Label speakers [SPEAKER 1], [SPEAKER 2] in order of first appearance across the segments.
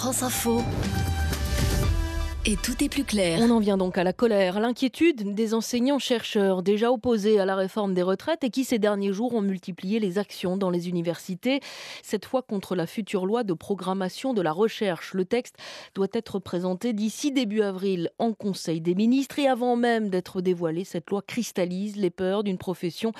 [SPEAKER 1] France Info. Et tout est plus clair.
[SPEAKER 2] On en vient donc à la colère, l'inquiétude des enseignants-chercheurs déjà opposés à la réforme des retraites et qui ces derniers jours ont multiplié les actions dans les universités, cette fois contre la future loi de programmation de la recherche. Le texte doit être présenté d'ici début avril en Conseil des ministres et avant même d'être dévoilé, cette loi cristallise les peurs d'une profession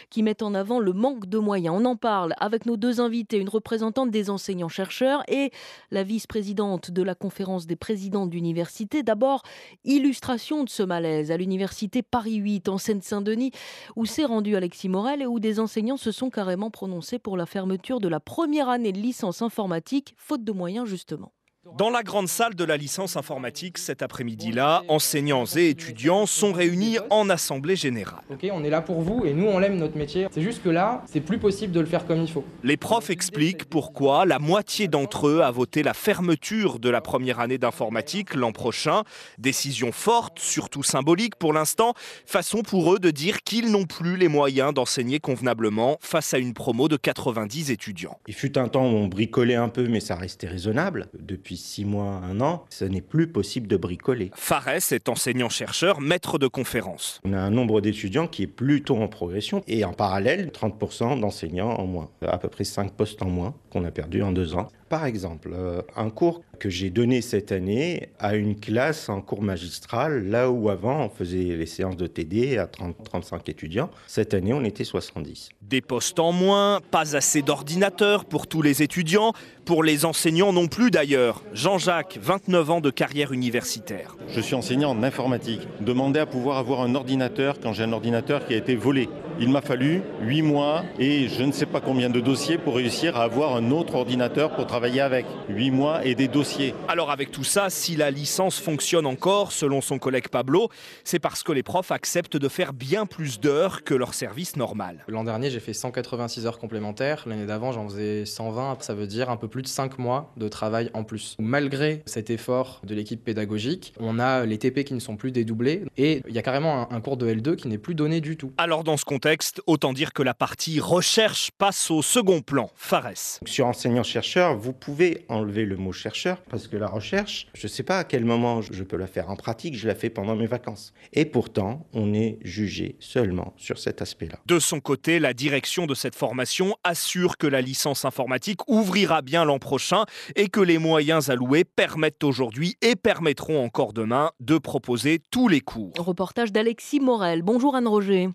[SPEAKER 2] qui met en avant le manque de moyens. On en parle avec nos deux invités, une représentante des enseignants-chercheurs et la vice-présidente de la conférence des présidents d'université. D'abord, illustration de ce malaise à l'université Paris 8 en Seine-Saint-Denis où s'est rendu Alexis Morel et où des enseignants se sont carrément prononcés pour la fermeture de la première année de licence informatique, faute de moyens justement.
[SPEAKER 3] Dans la grande salle de la licence informatique, cet après-midi-là, enseignants et étudiants sont réunis en assemblée générale.
[SPEAKER 4] Ok, on est là pour vous et nous on l'aime notre métier. C'est juste que là, c'est plus possible de le faire comme il faut.
[SPEAKER 3] Les profs expliquent pourquoi la moitié d'entre eux a voté la fermeture de la première année d'informatique l'an prochain. Décision forte, surtout symbolique pour l'instant, façon pour eux de dire qu'ils n'ont plus les moyens d'enseigner convenablement face à une promo de 90 étudiants.
[SPEAKER 5] Il fut un temps où on bricolait un peu, mais ça restait raisonnable. Depuis 6 mois, 1 an, ce n'est plus possible de bricoler.
[SPEAKER 3] Farès est enseignant-chercheur, maître de conférences.
[SPEAKER 5] On a un nombre d'étudiants qui est plutôt en progression et en parallèle, 30% d'enseignants en moins. À peu près 5 postes en moins qu'on a perdu en 2 ans. Par exemple, un cours que j'ai donné cette année à une classe en cours magistral, là où avant on faisait les séances de TD à 30-35 étudiants. Cette année, on était 70.
[SPEAKER 3] Des postes en moins, pas assez d'ordinateurs pour tous les étudiants, pour les enseignants non plus d'ailleurs. Jean-Jacques, 29 ans de carrière universitaire.
[SPEAKER 6] Je suis enseignant en informatique. Demander à pouvoir avoir un ordinateur quand j'ai un ordinateur qui a été volé. Il m'a fallu 8 mois et je ne sais pas combien de dossiers pour réussir à avoir un autre ordinateur pour travailler avec. 8 mois et des dossiers.
[SPEAKER 3] Alors avec tout ça, si la licence fonctionne encore, selon son collègue Pablo, c'est parce que les profs acceptent de faire bien plus d'heures que leur service normal.
[SPEAKER 4] L'an dernier, j'ai fait 186 heures complémentaires. L'année d'avant, j'en faisais 120. Ça veut dire un peu plus de 5 mois de travail en plus. Malgré cet effort de l'équipe pédagogique, on a les TP qui ne sont plus dédoublés et il y a carrément un cours de L2 qui n'est plus donné du tout.
[SPEAKER 3] Alors dans ce contexte, autant dire que la partie recherche passe au second plan. Farès.
[SPEAKER 5] Sur enseignant-chercheur, vous pouvez enlever le mot chercheur parce que la recherche, je ne sais pas à quel moment je peux la faire en pratique, je la fais pendant mes vacances. Et pourtant, on est jugé seulement sur cet aspect-là.
[SPEAKER 3] De son côté, la direction de cette formation assure que la licence informatique ouvrira bien l'an prochain et que les moyens alloués permettent aujourd'hui et permettront encore demain de proposer tous les cours.
[SPEAKER 2] Reportage d'Alexis Morel. Bonjour Anne Roger.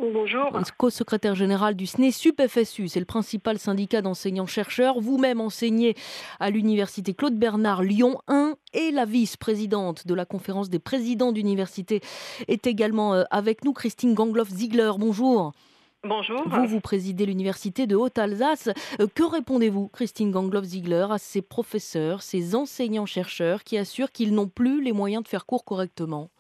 [SPEAKER 7] Bonjour.
[SPEAKER 2] Co-secrétaire générale du SNESUP-FSU, c'est le principal syndicat d'enseignants-chercheurs. Vous-même enseignez à l'université Claude Bernard Lyon 1 et la vice-présidente de la conférence des présidents d'université est également avec nous, Christine Gangloff-Ziegler. Bonjour.
[SPEAKER 7] Bonjour.
[SPEAKER 2] Vous présidez l'université de Haute-Alsace. Que répondez-vous, Christine Gangloff-Ziegler, à ces professeurs, ces enseignants-chercheurs qui assurent qu'ils n'ont plus les moyens de faire cours correctement ?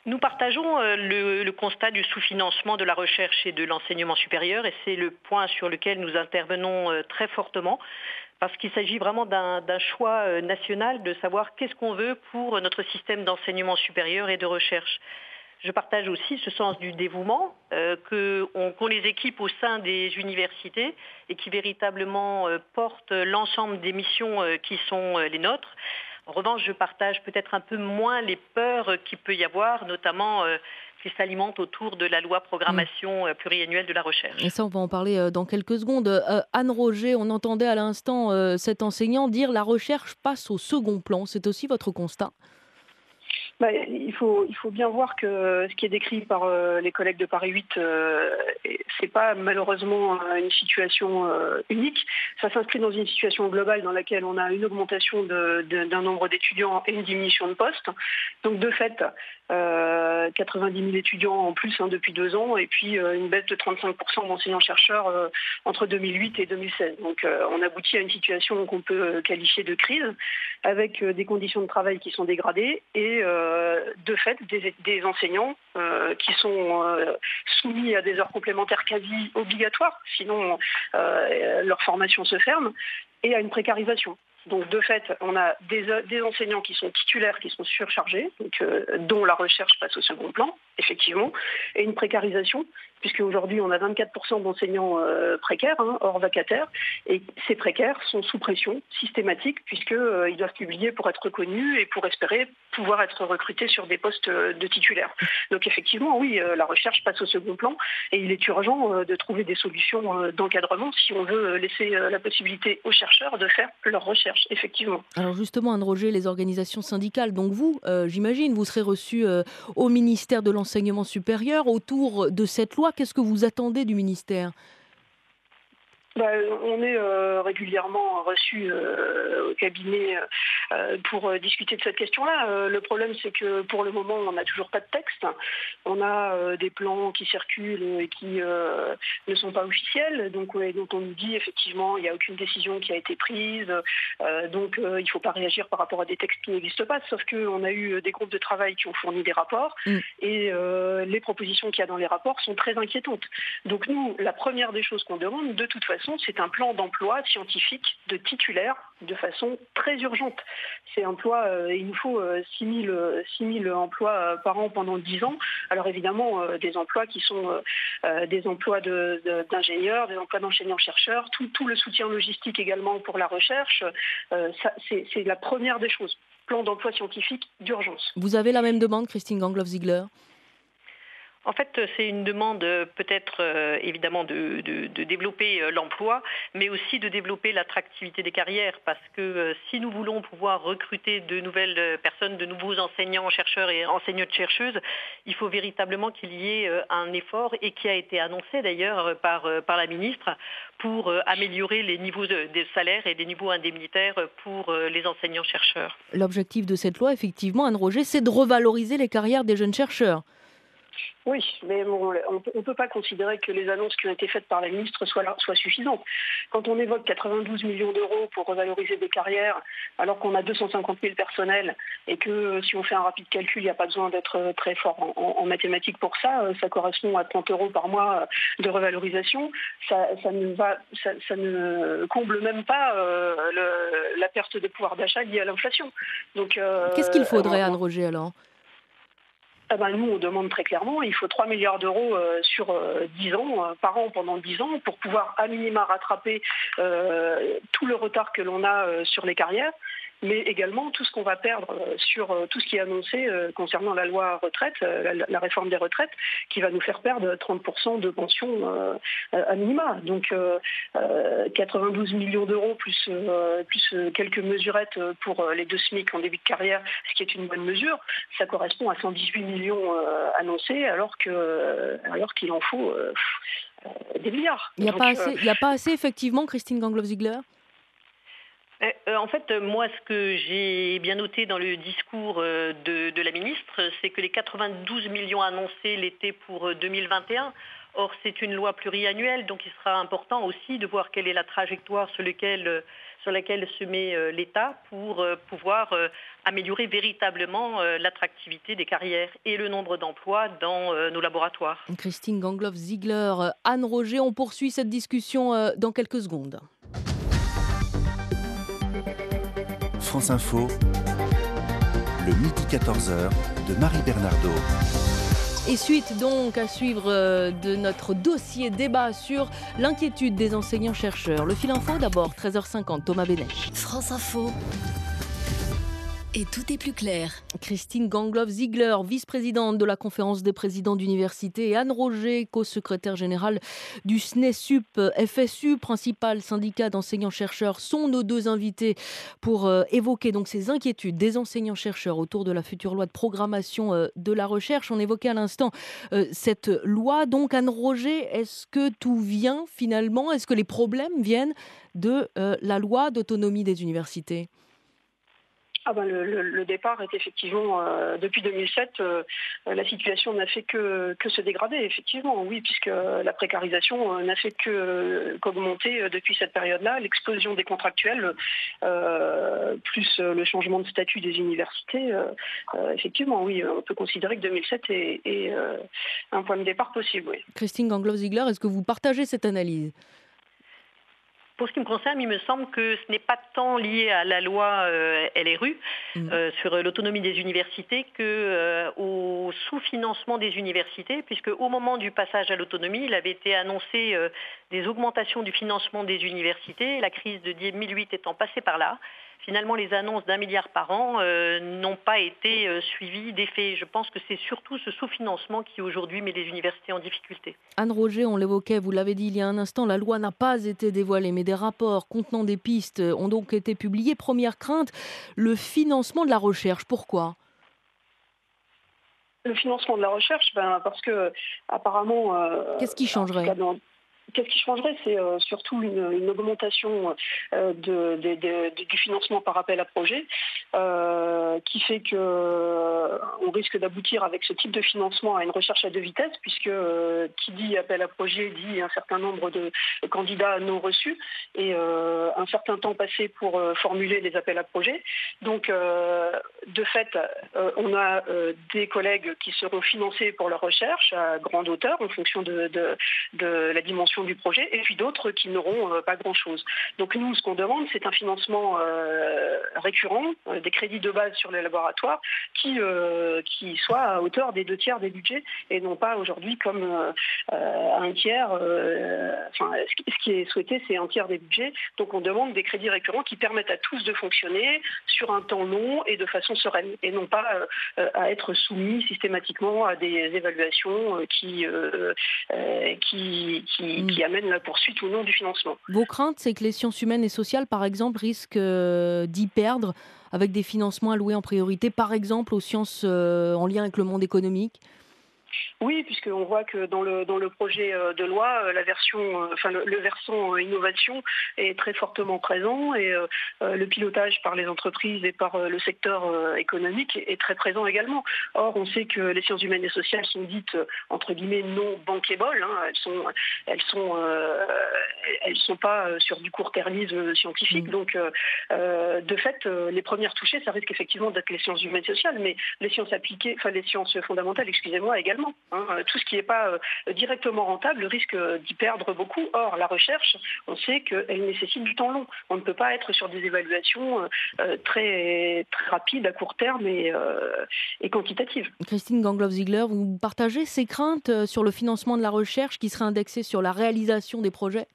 [SPEAKER 7] Nous partageons le constat du sous-financement de la recherche et de l'enseignement supérieur et c'est le point sur lequel nous intervenons très fortement parce qu'il s'agit vraiment d'un choix national de savoir qu'est-ce qu'on veut pour notre système d'enseignement supérieur et de recherche. Je partage aussi ce sens du dévouement qu'ont les équipes au sein des universités et qui véritablement portent l'ensemble des missions qui sont les nôtres. En revanche, je partage peut-être un peu moins les peurs qu'il peut y avoir, notamment qui s'alimentent autour de la loi programmation pluriannuelle de la recherche.
[SPEAKER 2] Et ça, on va en parler dans quelques secondes. Anne Roger, on entendait à l'instant cet enseignant dire la recherche passe au second plan. C'est aussi votre constat ?
[SPEAKER 7] Il faut bien voir que ce qui est décrit par les collègues de Paris 8, c'est pas malheureusement une situation unique. Ça s'inscrit dans une situation globale dans laquelle on a une augmentation d'un nombre d'étudiants et une diminution de postes. Donc de fait, 90 000 étudiants en plus depuis 2 ans et puis une baisse de 35% d'enseignants-chercheurs entre 2008 et 2016. Donc on aboutit à une situation qu'on peut qualifier de crise avec des conditions de travail qui sont dégradées et de fait des enseignants qui sont soumis à des heures complémentaires quasi obligatoires, sinon leur formation se ferme, et à une précarisation. Donc de fait, on a des enseignants qui sont titulaires, qui sont surchargés, donc, dont la recherche passe au second plan, effectivement, et une précarisation, puisque aujourd'hui on a 24% d'enseignants précaires, hors vacataires, et ces précaires sont sous pression systématique, puisqu'ils doivent publier pour être reconnus et pour espérer pouvoir être recrutés sur des postes de titulaires. Donc effectivement, oui, la recherche passe au second plan, et il est urgent de trouver des solutions d'encadrement si on veut laisser la possibilité aux chercheurs de faire leur recherche, effectivement.
[SPEAKER 2] Alors justement, Anne-Roger, les organisations syndicales, donc vous, j'imagine, vous serez reçu au ministère de l'Enseignement supérieur autour de cette loi. Qu'est-ce que vous attendez du ministère ?
[SPEAKER 7] On est régulièrement reçus au cabinet pour discuter de cette question-là. Le problème, c'est que pour le moment, on n'a toujours pas de texte. On a des plans qui circulent et qui ne sont pas officiels. Donc on nous dit effectivement, il n'y a aucune décision qui a été prise. Donc il ne faut pas réagir par rapport à des textes qui n'existent pas. Sauf qu'on a eu des groupes de travail qui ont fourni des rapports. Et les propositions qu'il y a dans les rapports sont très inquiétantes. Donc nous, la première des choses qu'on demande, de toute façon, c'est un plan d'emploi scientifique de titulaires de façon très urgente. C'est il nous faut 6 000 emplois par an pendant 10 ans. Alors évidemment, des emplois qui sont des emplois d'ingénieurs, des emplois d'enseignants-chercheurs, tout le soutien logistique également pour la recherche. C'est la première des choses. Plan d'emploi scientifique d'urgence.
[SPEAKER 2] Vous avez la même demande, Christine Gangloff-Ziegler ?
[SPEAKER 8] En fait, c'est une demande peut-être évidemment de développer l'emploi, mais aussi de développer l'attractivité des carrières, parce que si nous voulons pouvoir recruter de nouvelles personnes, de nouveaux enseignants, chercheurs et enseignantes-chercheuses, il faut véritablement qu'il y ait un effort, et qui a été annoncé d'ailleurs par la ministre, pour améliorer les niveaux des salaires et des niveaux indemnitaires pour les enseignants-chercheurs.
[SPEAKER 2] L'objectif de cette loi, effectivement, Anne-Roger, c'est de revaloriser les carrières des jeunes chercheurs.
[SPEAKER 7] Oui, mais on ne peut pas considérer que les annonces qui ont été faites par la ministre soient suffisantes. Quand on évoque 92 millions d'euros pour revaloriser des carrières, alors qu'on a 250 000 personnels, et que si on fait un rapide calcul, il n'y a pas besoin d'être très fort en mathématiques pour ça, ça correspond à 30 euros par mois de revalorisation, ça ne comble même pas la perte de pouvoir d'achat liée à l'inflation. Donc,
[SPEAKER 2] qu'est-ce qu'il faudrait, Anne-Roger, alors ?
[SPEAKER 7] Nous, on demande très clairement, il faut 3 milliards d'euros sur 10 ans, par an pendant 10 ans, pour pouvoir à minima rattraper tout le retard que l'on a sur les carrières, mais également tout ce qu'on va perdre sur tout ce qui est annoncé concernant la loi retraite, la réforme des retraites, qui va nous faire perdre 30% de pension à minima. Donc 92 millions d'euros plus quelques mesurettes pour les 2 SMIC en début de carrière, ce qui est une bonne mesure, ça correspond à 118 millions annoncés, alors qu'il en faut des milliards.
[SPEAKER 2] Il n'y a pas assez, effectivement, Christine Gangloff-Ziegler ?
[SPEAKER 8] En fait, moi, ce que j'ai bien noté dans le discours de la ministre, c'est que les 92 millions annoncés l'été pour 2021, or c'est une loi pluriannuelle, donc il sera important aussi de voir quelle est la trajectoire sur laquelle se met l'État pour pouvoir améliorer véritablement l'attractivité des carrières et le nombre d'emplois dans nos laboratoires.
[SPEAKER 2] Christine Gangloff-Ziegler, Anne-Roger, on poursuit cette discussion dans quelques secondes.
[SPEAKER 9] France Info, le midi 14h de Marie Bernardo.
[SPEAKER 2] Et suite donc à suivre de notre dossier débat sur l'inquiétude des enseignants-chercheurs. Le fil info d'abord, 13h50, Thomas Benet.
[SPEAKER 1] France Info. Et tout est plus clair.
[SPEAKER 2] Christine Gangloff-Ziegler, vice-présidente de la conférence des présidents d'université, et Anne-Roger, co-secrétaire générale du SNESUP FSU, principal syndicat d'enseignants-chercheurs, sont nos deux invités pour évoquer donc ces inquiétudes des enseignants-chercheurs autour de la future loi de programmation de la recherche. On évoquait à l'instant cette loi. Donc Anne-Roger, est-ce que tout vient finalement, est-ce que les problèmes viennent de la loi d'autonomie des universités ?
[SPEAKER 7] Le départ est effectivement, depuis 2007, la situation n'a fait que se dégrader, effectivement, oui, puisque la précarisation n'a fait qu'augmenter depuis cette période-là, l'explosion des contractuels, plus le changement de statut des universités, effectivement, oui, on peut considérer que 2007 est un point de départ possible, oui.
[SPEAKER 2] Christine Gangloff-Ziegler, est-ce que vous partagez cette analyse ?
[SPEAKER 8] Pour ce qui me concerne, il me semble que ce n'est pas tant lié à la loi LRU sur l'autonomie des universités qu'au sous-financement des universités, puisque au moment du passage à l'autonomie, il avait été annoncé des augmentations du financement des universités. La crise de 2008 étant passée par là, finalement, les annonces d'1 milliard par an n'ont pas été suivies d'effet. Je pense que c'est surtout ce sous-financement qui aujourd'hui met les universités en difficulté.
[SPEAKER 2] Anne Roger, on l'évoquait, vous l'avez dit il y a un instant, la loi n'a pas été dévoilée, mais des rapports contenant des pistes ont donc été publiés. Première crainte, le financement de la recherche. Pourquoi ?
[SPEAKER 7] Le financement de la recherche, parce que apparemment...
[SPEAKER 2] Qu'est-ce qui changerait ?
[SPEAKER 7] Qu'est-ce qui changerait ? C'est surtout une augmentation du financement par appel à projet qui fait qu'on risque d'aboutir avec ce type de financement à une recherche à deux vitesses, puisque qui dit appel à projet dit un certain nombre de candidats non reçus et un certain temps passé pour formuler les appels à projet. Donc, de fait, on a des collègues qui seront financés pour leur recherche à grande hauteur en fonction de la dimension du projet, et puis d'autres qui n'auront pas grand-chose. Donc nous, ce qu'on demande, c'est un financement récurrent, des crédits de base sur les laboratoires qui soit à hauteur des 2/3 des budgets et non pas aujourd'hui comme un tiers. Ce qui est souhaité, c'est 1/3 des budgets. Donc on demande des crédits récurrents qui permettent à tous de fonctionner sur un temps long et de façon sereine, et non pas à être soumis systématiquement à des évaluations qui amènent la poursuite ou non du financement.
[SPEAKER 2] Vos craintes, c'est que les sciences humaines et sociales, par exemple, risquent d'y perdre avec des financements alloués en priorité, par exemple aux sciences en lien avec le monde économique ?
[SPEAKER 7] Oui, puisqu'on voit que dans le projet de loi, le versant innovation est très fortement présent, et le pilotage par les entreprises et par le secteur économique est très présent également. Or, on sait que les sciences humaines et sociales sont dites entre guillemets non bankable. Elles sont pas sur du court-termisme scientifique. Donc, de fait, les premières touchées, ça risque effectivement d'être les sciences humaines et sociales, mais les sciences appliquées, les sciences fondamentales, excusez-moi, également. Tout ce qui n'est pas directement rentable risque d'y perdre beaucoup. Or, la recherche, on sait qu'elle nécessite du temps long. On ne peut pas être sur des évaluations très, très rapides à court terme et quantitatives.
[SPEAKER 2] Christine Gangloff-Ziegler, vous partagez ces craintes sur le financement de la recherche qui serait indexé sur la réalisation des projets ?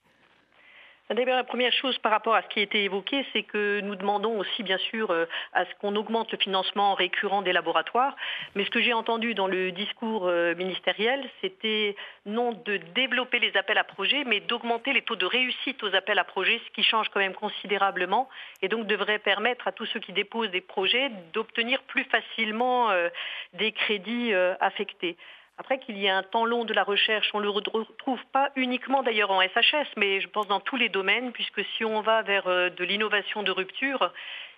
[SPEAKER 8] D'abord, la première chose par rapport à ce qui a été évoqué, c'est que nous demandons aussi, bien sûr, à ce qu'on augmente le financement récurrent des laboratoires. Mais ce que j'ai entendu dans le discours ministériel, c'était non de développer les appels à projets, mais d'augmenter les taux de réussite aux appels à projets, ce qui change quand même considérablement, et donc devrait permettre à tous ceux qui déposent des projets d'obtenir plus facilement des crédits affectés. Après, qu'il y ait un temps long de la recherche, on ne le retrouve pas uniquement d'ailleurs en SHS, mais je pense dans tous les domaines, puisque si on va vers de l'innovation de rupture,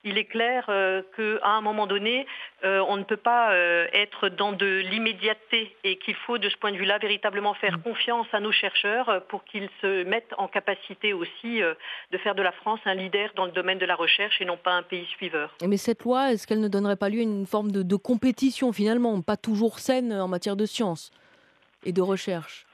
[SPEAKER 8] il est clair qu'à un moment donné, on ne peut pas être dans de l'immédiateté, et qu'il faut de ce point de vue-là véritablement faire confiance à nos chercheurs pour qu'ils se mettent en capacité aussi de faire de la France un leader dans le domaine de la recherche et non pas un pays suiveur.
[SPEAKER 2] Mais cette loi, est-ce qu'elle ne donnerait pas lieu à une forme de compétition finalement, pas toujours saine en matière de sciences et de recherche ?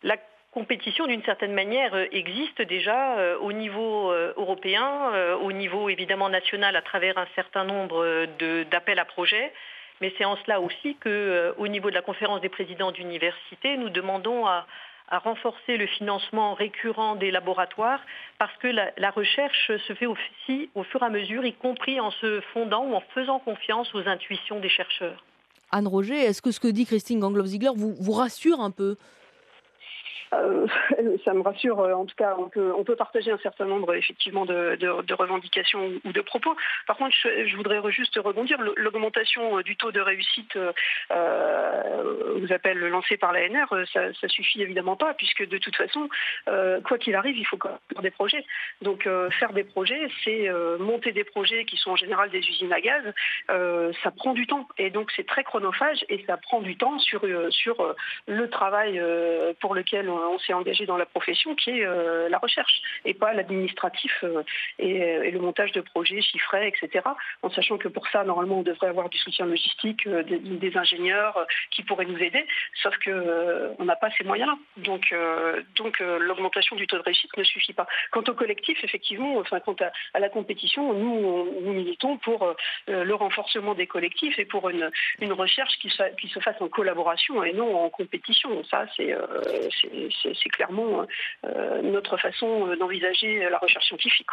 [SPEAKER 8] La compétition, d'une certaine manière, existe déjà au niveau européen, au niveau évidemment national à travers un certain nombre d'appels à projets. Mais c'est en cela aussi qu'au niveau de la conférence des présidents d'université, nous demandons à renforcer le financement récurrent des laboratoires, parce que la recherche se fait aussi au fur et à mesure, y compris en se fondant ou en faisant confiance aux intuitions des chercheurs.
[SPEAKER 2] Anne Roger, est-ce que ce que dit Christine Gangloff-Ziegler vous rassure un peu ?
[SPEAKER 7] Ça me rassure. En tout cas, on peut partager un certain nombre effectivement de revendications ou de propos. Par contre, je voudrais juste rebondir. L'augmentation du taux de réussite aux appels lancés par l'ANR, ça suffit évidemment pas, puisque de toute façon, quoi qu'il arrive, il faut faire des projets. Donc faire des projets, c'est monter des projets qui sont en général des usines à gaz. Ça prend du temps, et donc c'est très chronophage, et ça prend du temps sur le travail pour lequel on s'est engagé dans la profession, qui est la recherche, et pas l'administratif et le montage de projets chiffrés, etc. En sachant que pour ça, normalement, on devrait avoir du soutien logistique, des ingénieurs qui pourraient nous aider, sauf qu'on n'a pas ces moyens-là. Donc l'augmentation du taux de réussite ne suffit pas. Quant au collectif, effectivement, quant à la compétition, nous militons pour le renforcement des collectifs et pour une recherche qui se fasse en collaboration et non en compétition. Ça, c'est clairement notre façon d'envisager la recherche scientifique.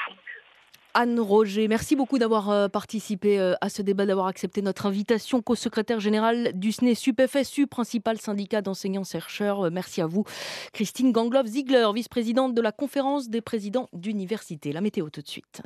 [SPEAKER 2] Anne Roger, merci beaucoup d'avoir participé à ce débat, d'avoir accepté notre invitation, co-secrétaire générale du SNES-UP-FSU, principal syndicat d'enseignants-chercheurs. Merci à vous. Christine Gangloff-Ziegler, vice-présidente de la conférence des présidents d'université. La météo tout de suite.